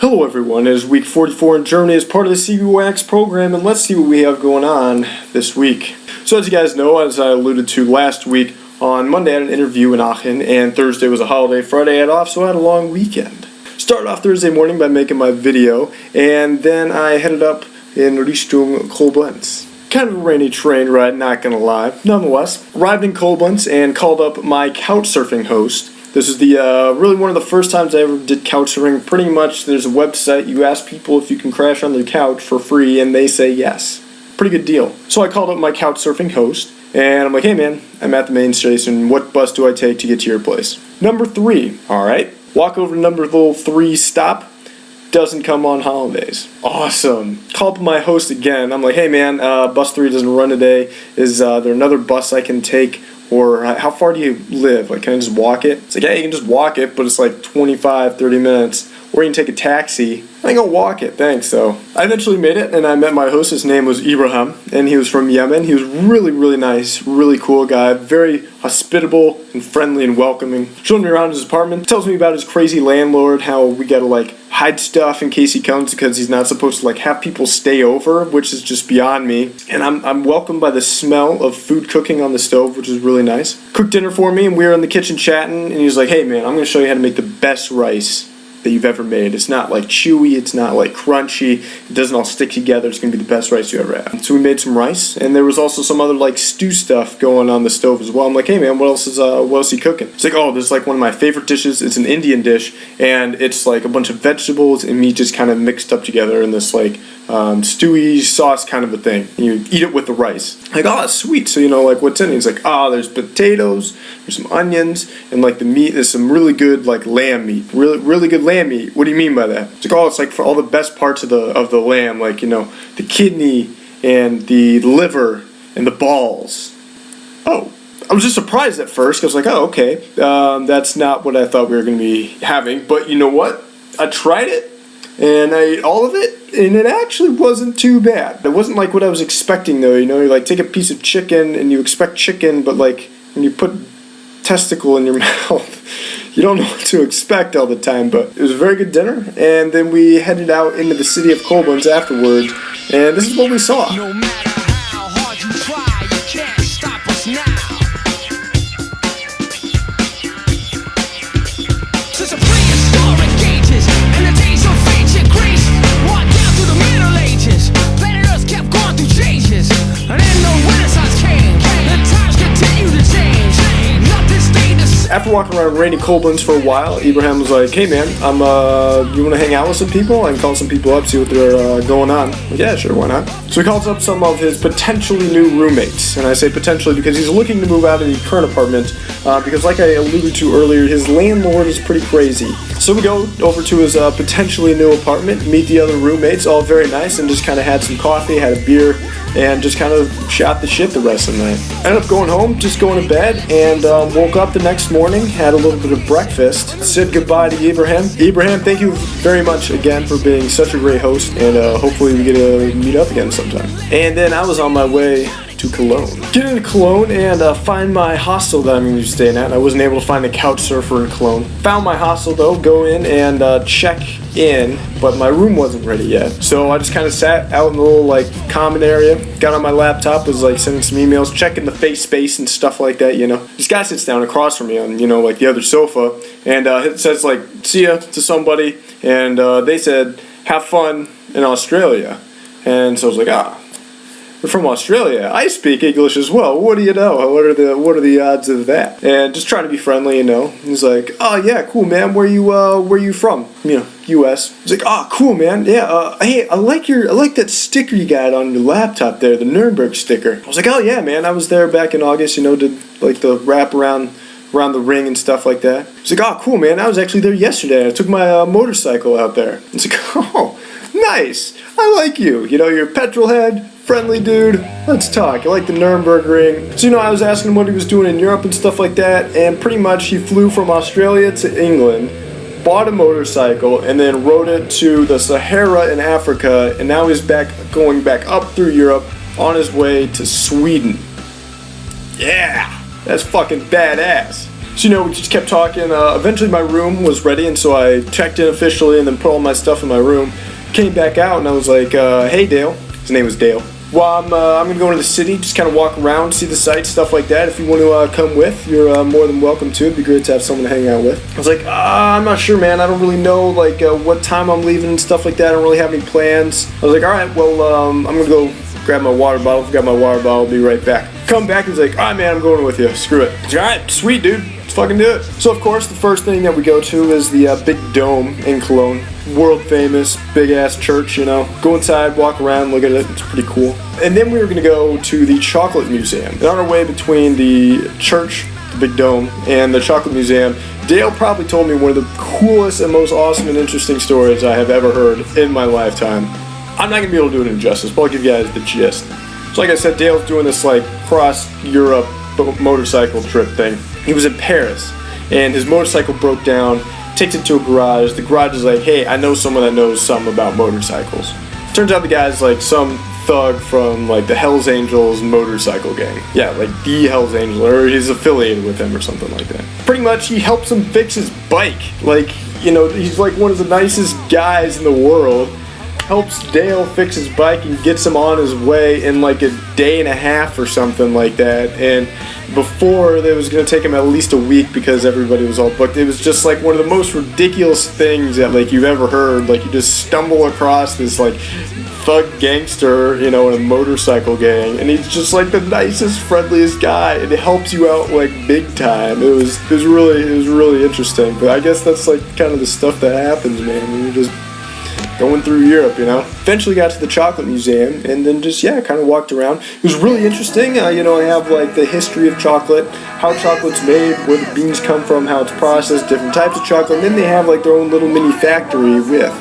Hello everyone, it is week 44 in Germany as part of the CBYX program, and let's see what we have going on this week. So as you guys know, as I alluded to last week, on Monday I had an interview in Aachen, and Thursday was a holiday, Friday I had off, so I had a long weekend. Started off Thursday morning by making my video, and then I headed up in Richtung Koblenz. Kind of a rainy train ride, not gonna lie. Nonetheless, arrived in Koblenz and called up my couchsurfing host. This is the really one of the first times I ever did couchsurfing. Pretty much there's a website, you ask people if you can crash on their couch for free and they say yes. Pretty good deal. So I called up my couchsurfing host and I'm like, hey man, I'm at the main station, what bus do I take to get to your place? Number 3, alright. Walk over to number 3 stop, doesn't come on holidays. Awesome. Call up my host again, I'm like, hey man, bus 3 doesn't run today, is there another bus I can take? Or how far do you live? Like, can I just walk it? It's like, yeah, you can just walk it, but it's like 25, 30 minutes. Or you can take a taxi. I think I'll walk it, thanks. So I eventually made it, and I met my host. His name was Ibrahim, and he was from Yemen. He was really, really nice, really cool guy, very hospitable and friendly and welcoming. Showed me around his apartment. Tells me about his crazy landlord, how we gotta like hide stuff in case he comes because he's not supposed to like have people stay over, which is just beyond me. And I'm welcomed by the smell of food cooking on the stove, which is really nice. Cooked dinner for me, and we were in the kitchen chatting, and he was like, hey man, I'm gonna show you how to make the best rice that you've ever made. It's not like chewy, it's not like crunchy, it doesn't all stick together, it's gonna be the best rice you ever had. So we made some rice, and there was also some other like stew stuff going on the stove as well. I'm like, hey man, what else are you cooking? It's like, oh, this is like one of my favorite dishes, it's an Indian dish, and it's like a bunch of vegetables and meat just kind of mixed up together in this like stewy sauce kind of a thing. And you eat it with the rice. Like, oh, that's sweet. So, you know, like, what's in it? He's like, there's potatoes, there's some onions, and like the meat, there's some really good like lamb meat. Really good lamb meat. What do you mean by that? It's like, it's like for all the best parts of the lamb, like, you know, the kidney and the liver and the balls. Oh. I was just surprised at first. I was like, oh, okay. That's not what I thought we were going to be having. But you know what? I tried it, and I ate all of it, and it actually wasn't too bad. It wasn't like what I was expecting, though. You know, you like take a piece of chicken, and you expect chicken, but like when you put testicle in your mouth, you don't know what to expect all the time. But it was a very good dinner, and then we headed out into the city of Koblenz afterwards, and this is what we saw. No matter how hard you try, you can't stop us now. Since the prehistoric ages and the days of ancient Greece, walked down through the Middle Ages, planet Earth kept going through changes, and then the Renaissance came, and times continue to change. Nothing stayed the same. After walking around rainy Koblenz for a while, Ibrahim was like, hey man, you want to hang out with some people? I can call some people up, see what they're going on. Like, yeah, sure, why not? So he calls up some of his potentially new roommates. And I say potentially because he's looking to move out of the current apartment because like I alluded to earlier, his landlord is pretty crazy. So we go over to his potentially new apartment, meet the other roommates, all very nice, and just kind of had some coffee, had a beer, and just kind of shot the shit the rest of the night. Ended up going home, just going to bed, and woke up the next morning, had a little bit of breakfast, said goodbye to Ibrahim. Ibrahim, thank you very much again for being such a great host, and hopefully we get to meet up again sometime. And then I was on my way to Cologne. Get into Cologne and find my hostel that I'm going to be staying at. I wasn't able to find a couch surfer in Cologne. Found my hostel though, go in and check in, but my room wasn't ready yet. So I just kind of sat out in the little like common area, got on my laptop, was like sending some emails, checking the face space and stuff like that, you know. This guy sits down across from me on, you know, like the other sofa, and it says like, see ya to somebody, and they said, have fun in Australia. And so I was like, we're from Australia. I speak English as well. What do you know? What are the odds of that? And just trying to be friendly, you know. He's like, oh yeah, cool man. Where you from? You know, U.S. He's like, oh cool man. Yeah. Hey, I like that sticker you got on your laptop there, the Nuremberg sticker. I was like, oh yeah man. I was there back in August. You know, did like the wrap around the ring and stuff like that. He's like, oh cool man. I was actually there yesterday. I took my motorcycle out there. It's like, oh nice. I like you. You know, you're a petrol head. Friendly dude, let's talk. I like the Nuremberg ring. So, you know, I was asking him what he was doing in Europe and stuff like that, and pretty much he flew from Australia to England, bought a motorcycle, and then rode it to the Sahara in Africa, and now he's going back up through Europe on his way to Sweden. Yeah, that's fucking badass. So, we just kept talking. Eventually my room was ready, and so I checked in officially and then put all my stuff in my room. Came back out, and I was like, hey, Dale. His name was Dale. Well, I'm going to go into the city, just kind of walk around, see the sights, stuff like that. If you want to come with, you're more than welcome to. It'd be great to have someone to hang out with. I was like, I'm not sure, man. I don't really know, what time I'm leaving and stuff like that. I don't really have any plans. I was like, all right, well, I'm going to go grab my water bottle. Forgot my water bottle. I'll be right back. Come back and he's like, all right, man, I'm going with you. Screw it. I was like, all right, sweet, dude. Let's fucking do it. So, of course, the first thing that we go to is the big dome in Cologne. World famous, big ass church, Go inside, walk around, look at it. It's pretty cool. And then we were going to go to the Chocolate Museum. And on our way between the church, the big dome, and the Chocolate Museum, Dale probably told me one of the coolest and most awesome and interesting stories I have ever heard in my lifetime. I'm not going to be able to do it in justice, but I'll give you guys the gist. So like I said, Dale's doing this cross-Europe motorcycle trip thing. He was in Paris, and his motorcycle broke down, takes it to a garage. The garage is like, hey, I know someone that knows something about motorcycles. Turns out the guy's some thug from the Hells Angels motorcycle gang. Yeah, the Hells Angels, or he's affiliated with them or something like that. Pretty much he helps him fix his bike. He's one of the nicest guys in the world. Helps Dale fix his bike and gets him on his way in a day and a half or something like that. And before, it was going to take him at least a week because everybody was all booked. It was just one of the most ridiculous things that you've ever heard. You just stumble across this thug gangster, in a motorcycle gang, and he's just the nicest, friendliest guy, and it helps you out big time. It was really interesting. But I guess that's kind of the stuff that happens, man, when you're just going through Europe, Eventually got to the Chocolate Museum, and then just, kind of walked around. It was really interesting. I have, the history of chocolate, how chocolate's made, where the beans come from, how it's processed, different types of chocolate, and then they have, their own little mini factory with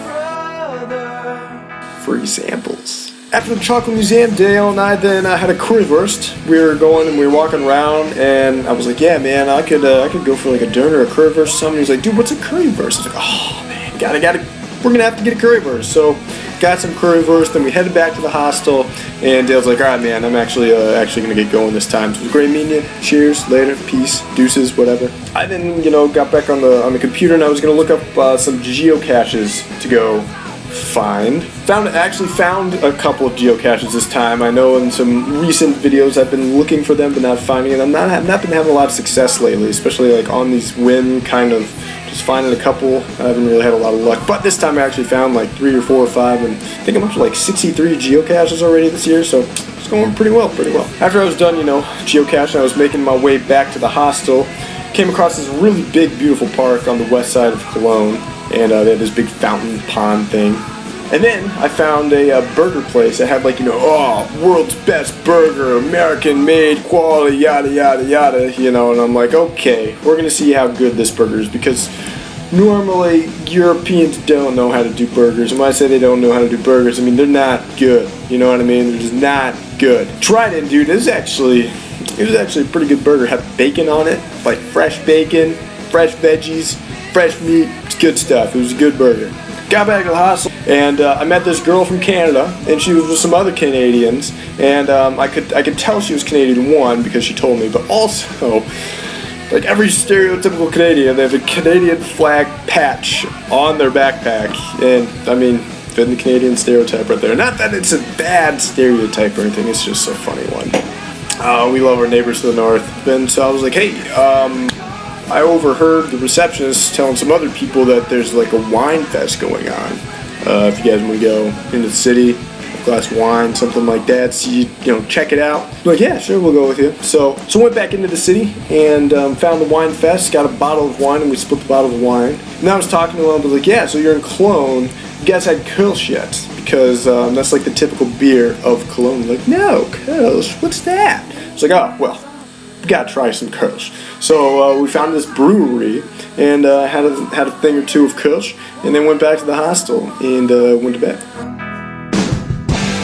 free samples. After the Chocolate Museum, Dale and I then had a currywurst. We were going and we were walking around, and I was like, yeah, man, I could go for a döner, a currywurst, or something. He's like, dude, what's a currywurst? I was like, oh, man, we're going to have to get a currywurst. So, got some currywurst, then we headed back to the hostel, and Dale's like, all right, man, I'm actually going to get going this time. So it was great meeting you. Cheers, later, peace, deuces, whatever. I then, got back on the computer, and I was going to look up some geocaches to go find. Actually found a couple of geocaches this time. I know in some recent videos I've been looking for them but not finding it. I've not been having a lot of success lately, especially on these whim kind of just finding a couple. I haven't really had a lot of luck, but this time I actually found 3 or 4 or 5, and I think I'm up to 63 geocaches already this year, so it's going pretty well. After I was done, geocaching, I was making my way back to the hostel. Came across this really big, beautiful park on the west side of Cologne, and they had this big fountain pond thing. And then I found a burger place that had world's best burger, American made, quality, yada yada yada, and I'm like, okay, we're gonna see how good this burger is, because normally Europeans don't know how to do burgers, and when I say they don't know how to do burgers, I mean they're not good, you know what I mean? They're just not good. Tried it, dude. It was actually a pretty good burger. It had bacon on it, fresh bacon, fresh veggies, fresh meat. It's good stuff. It was a good burger. Got back to the hostel, and I met this girl from Canada, and she was with some other Canadians, and I could tell she was Canadian, one, because she told me, but also, every stereotypical Canadian, they have a Canadian flag patch on their backpack, and I mean, fitting the Canadian stereotype right there. Not that it's a bad stereotype or anything, it's just a funny one. We love our neighbors to the north, and so I was like, hey, I overheard the receptionist telling some other people that there's a wine fest going on. If you guys want to go into the city, a glass of wine, something like that, see, check it out. I'm like, yeah, sure, we'll go with you. So went back into the city and found the wine fest, got a bottle of wine, and we split the bottle of wine. And I was talking to him, I was like, yeah, so you're in Cologne, you guys had Kölsch yet? Because that's the typical beer of Cologne. Like, no, Kölsch, what's that? I was like, oh, well, we gotta try some Kölsch. So we found this brewery and had a thing or two of Kölsch, and then went back to the hostel and went to bed.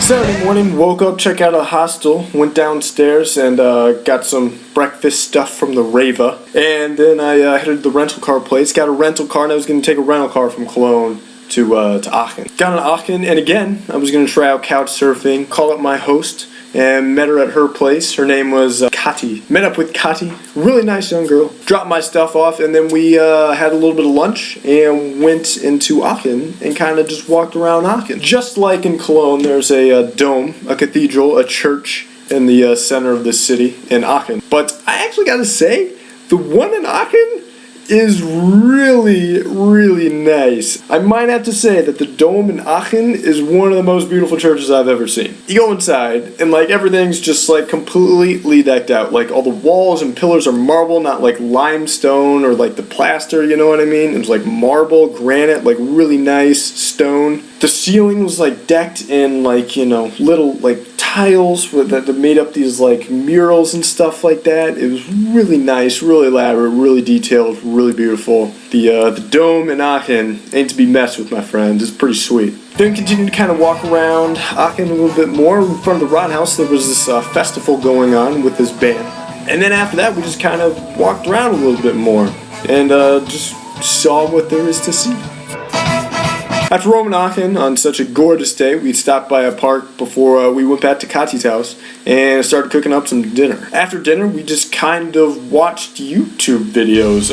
Saturday morning, woke up, checked out a hostel, went downstairs and got some breakfast stuff from the Rava, and then I headed to the rental car place, got a rental car, and I was going to take a rental car from Cologne to Aachen. Got in Aachen, and again, I was going to try out couch surfing, call up my host, and met her at her place. Her name was Kati. Met up with Kati, really nice young girl. Dropped my stuff off, and then we had a little bit of lunch and went into Aachen and kind of just walked around Aachen. Just like in Cologne, there's a dome, a cathedral, a church in the center of the city in Aachen. But I actually gotta say, the one in Aachen is really, really nice. I might have to say that the dome in Aachen is one of the most beautiful churches I've ever seen. You go inside and like everything's just like completely decked out. Like all the walls and pillars are marble, not like limestone or like the plaster, you know what I mean? It was like marble, granite, like really nice stone. The ceiling was like decked in like, you know, little like tiles that made up these like murals and stuff like that. It was really nice, really elaborate, really detailed, really beautiful. The dome in Aachen ain't to be messed with, my friends. It's pretty sweet. Then continued to kind of walk around Aachen a little bit more. In front of the Rathaus, there was this festival going on with this band. And then after that, we just kind of walked around a little bit more and just saw what there is to see. After Rome and Aachen on such a gorgeous day, we stopped by a park before we went back to Kati's house and started cooking up some dinner. After dinner, we just kind of watched YouTube videos.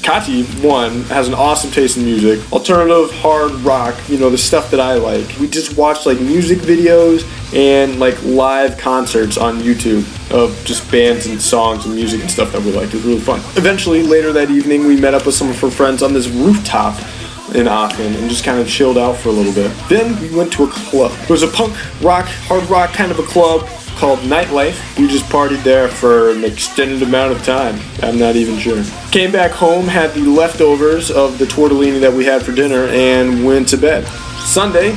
Kati, one, has an awesome taste in music. Alternative, hard rock, you know, the stuff that I like. We just watched like music videos and like live concerts on YouTube of just bands and songs and music and stuff that we liked. It was really fun. Eventually, later that evening, we met up with some of her friends on this rooftop in Aachen and just kind of chilled out for a little bit. Then we went to a club. It was a punk rock, hard rock kind of a club called Nightlife. We just partied there for an extended amount of time. I'm not even sure. Came back home, had the leftovers of the tortellini that we had for dinner, and went to bed. Sunday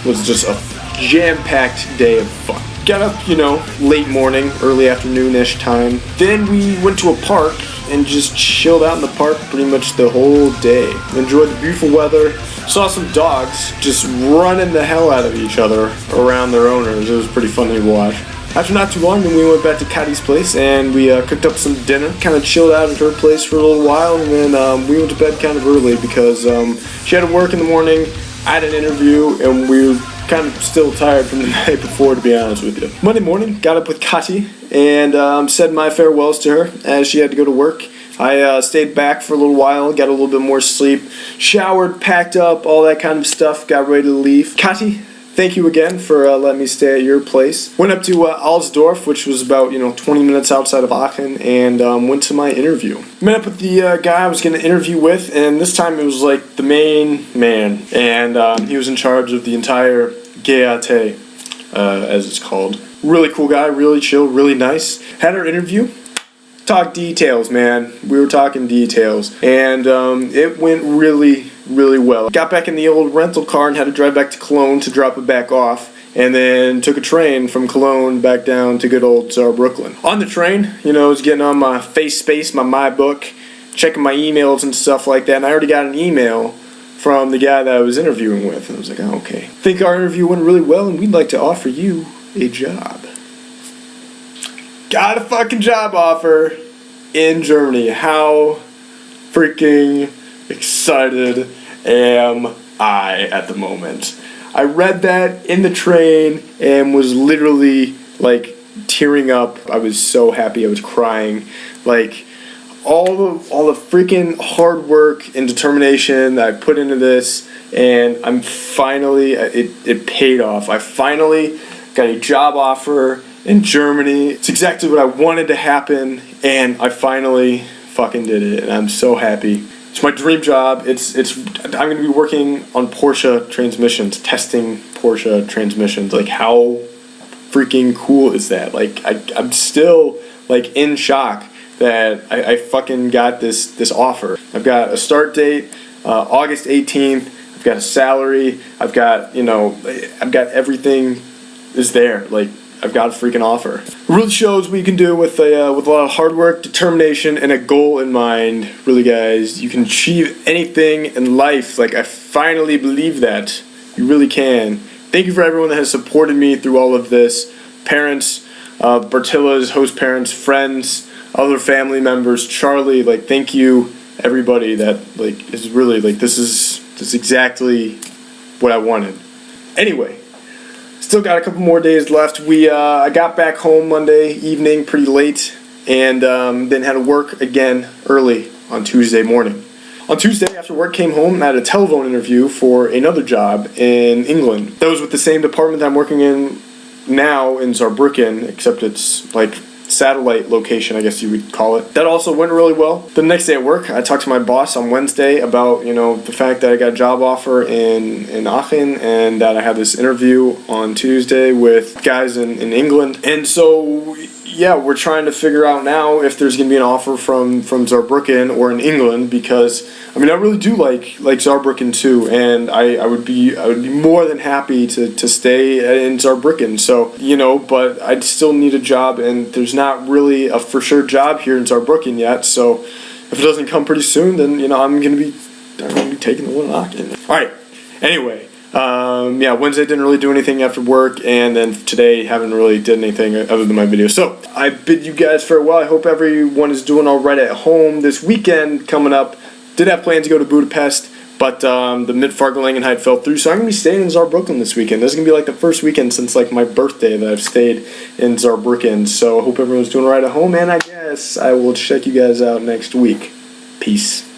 was just a jam-packed day of fun. Got up, you know, late morning, early afternoon-ish time. Then we went to a park and just chilled out in the park pretty much the whole day. Enjoyed the beautiful weather. Saw some dogs just running the hell out of each other around their owners. It was pretty fun to watch. After not too long, then we went back to Kati's place and we cooked up some dinner. Kind of chilled out at her place for a little while, and then we went to bed kind of early because she had to work in the morning. I had an interview, and we were kind of still tired from the night before, to be honest with you. Monday morning, got up with Kati and said my farewells to her as she had to go to work. I stayed back for a little while, got a little bit more sleep, showered, packed up, all that kind of stuff, got ready to leave. Kati, thank you again for letting me stay at your place. Went up to Alsdorf, which was about 20 minutes outside of Aachen, and went to my interview. Met up with the guy I was going to interview with, and this time it was like the main man, and he was in charge of the entire GAT, as it's called. Really cool guy, really chill, really nice. Had our interview. Talk details, man. We were talking details, and it went really well. Got back in the old rental car and had to drive back to Cologne to drop it back off, and then took a train from Cologne back down to good old Brooklyn. On the train, I was getting on my Face Space, my book, checking my emails and stuff like that, and I already got an email from the guy that I was interviewing with, and I was like, oh, okay. Think our interview went really well, and we'd like to offer you a job. Got a fucking job offer in Germany. How freaking excited am I at the moment? I read that in the train and was literally like tearing up. I was so happy. I was crying. Like all the freaking hard work and determination that I put into this, and I'm finally it paid off. I finally got a job offer in Germany. It's exactly what I wanted to happen, and I finally fucking did it, and I'm so happy. It's my dream job. I'm going to be working on Porsche transmissions, testing Porsche transmissions. Like, how freaking cool is that? Like, I'm still like in shock that I fucking got this offer. I've got a start date, August 18th. I've got a salary. I've got everything is there. Like, I've got a freaking offer. It really shows what you can do with a lot of hard work, determination, and a goal in mind. Really, guys, you can achieve anything in life. Like, I finally believe that. You really can. Thank you for everyone that has supported me through all of this. Parents, Bertilla's, host parents, friends, other family members, Charlie, like, thank you, everybody that, like, is really, like, this is exactly what I wanted. Anyway, it's still got a couple more days left. I got back home Monday evening pretty late, and then had to work again early on Tuesday morning. On Tuesday, after work, came home, I had a telephone interview for another job in England. That was with the same department that I'm working in now in Saarbrücken, except it's like satellite location, I guess you would call it. That also went really well. The next day at work, I talked to my boss on Wednesday about, the fact that I got a job offer in Aachen, and that I had this interview on Tuesday with guys in England. And so, yeah, we're trying to figure out now if there's going to be an offer from Saarbrücken or in England, because I really do like Saarbrücken too, and I would be more than happy to stay in Saarbrücken. So, but I'd still need a job, and there's not really a for sure job here in Saarbrücken yet. So if it doesn't come pretty soon, then I'm gonna be taking the one in Aachen. All right. Anyway. Wednesday didn't really do anything after work, and then today haven't really did anything other than my video. So I bid you guys farewell. I hope everyone is doing all right at home. This weekend coming up, did have plans to go to Budapest, but the Mid-Fargelangenheit fell through, so I'm going to be staying in Saarbrücken this weekend. This is going to be like the first weekend since like my birthday that I've stayed in Saarbrücken. So I hope everyone's doing all right at home, and I guess I will check you guys out next week. Peace.